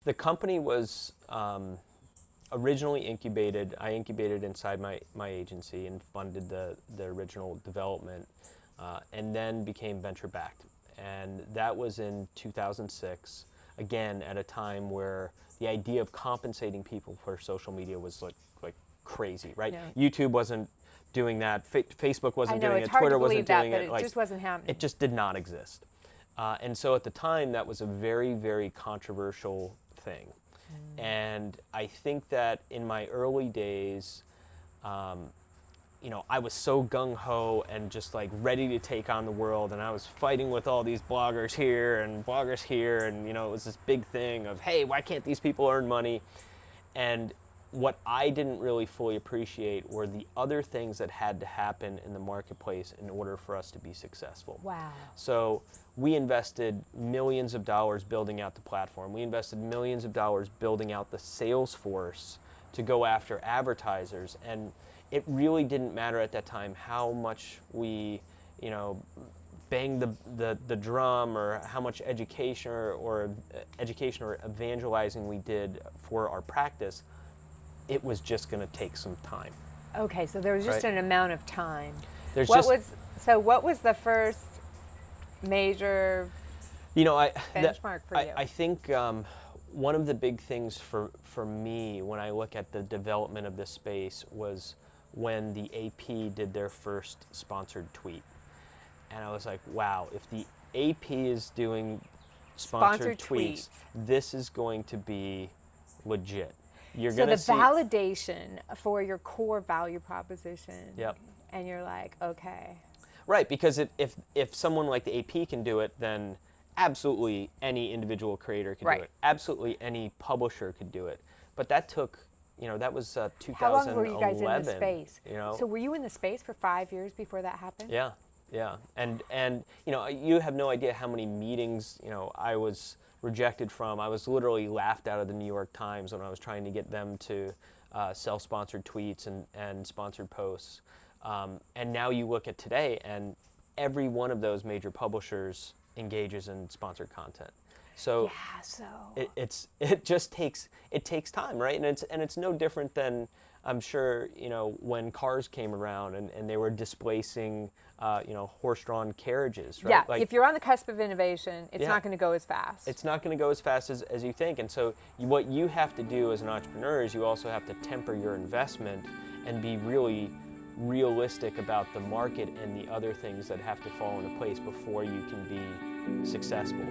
The company was originally incubated. I incubated inside my agency and funded the original development, and then became venture backed. And that was in 2006, again at a time where the idea of compensating people for social media was like crazy, right? Yeah. YouTube wasn't doing that. Facebook wasn't I know, doing it's it. hard Twitter to believe wasn't that, doing but it. it just wasn't happening. It just did not exist. And so at the time, that was a very, very controversial thing. And I think that in my early days, I was so gung-ho and just like ready to take on the world, and I was fighting with all these bloggers here and bloggers here, and it was this big thing of, hey, why can't these people earn money? And what I didn't really fully appreciate were the other things that had to happen in the marketplace in order for us to be successful. Wow. So we invested millions of dollars building out the platform. We invested millions of dollars building out the sales force to go after advertisers. And it really didn't matter at that time how much we, banged the drum, or how much education or evangelizing we did for our practice. It was just going to take some time. Okay, so there was just an amount of time. There's what was the first major benchmark for you? I think one of the big things for me when I look at the development of this space was when the AP did their first sponsored tweet. And I was like, wow, if the AP is doing sponsored tweets, this is going to be legit. You're so gonna the see validation for your core value proposition. Yep. And you're like, okay. Right, because if someone like the AP can do it, then absolutely any individual creator could do it. Absolutely any publisher could do it. But that took, that was 2011. How long were you guys in the space? So were you in the space for 5 years before that happened? Yeah, yeah. And you have no idea how many meetings, I was rejected from. I was literally laughed out of the New York Times when I was trying to get them to sell sponsored tweets and sponsored posts. And now you look at today, and every one of those major publishers engages in sponsored content. So it just takes time, right? And it's no different than, I'm sure, when cars came around and they were displacing horse-drawn carriages, right? Yeah, if you're on the cusp of innovation, it's not going to go as fast. It's not going to go as fast as you think. And so what you have to do as an entrepreneur is you also have to temper your investment and be really realistic about the market and the other things that have to fall into place before you can be successful.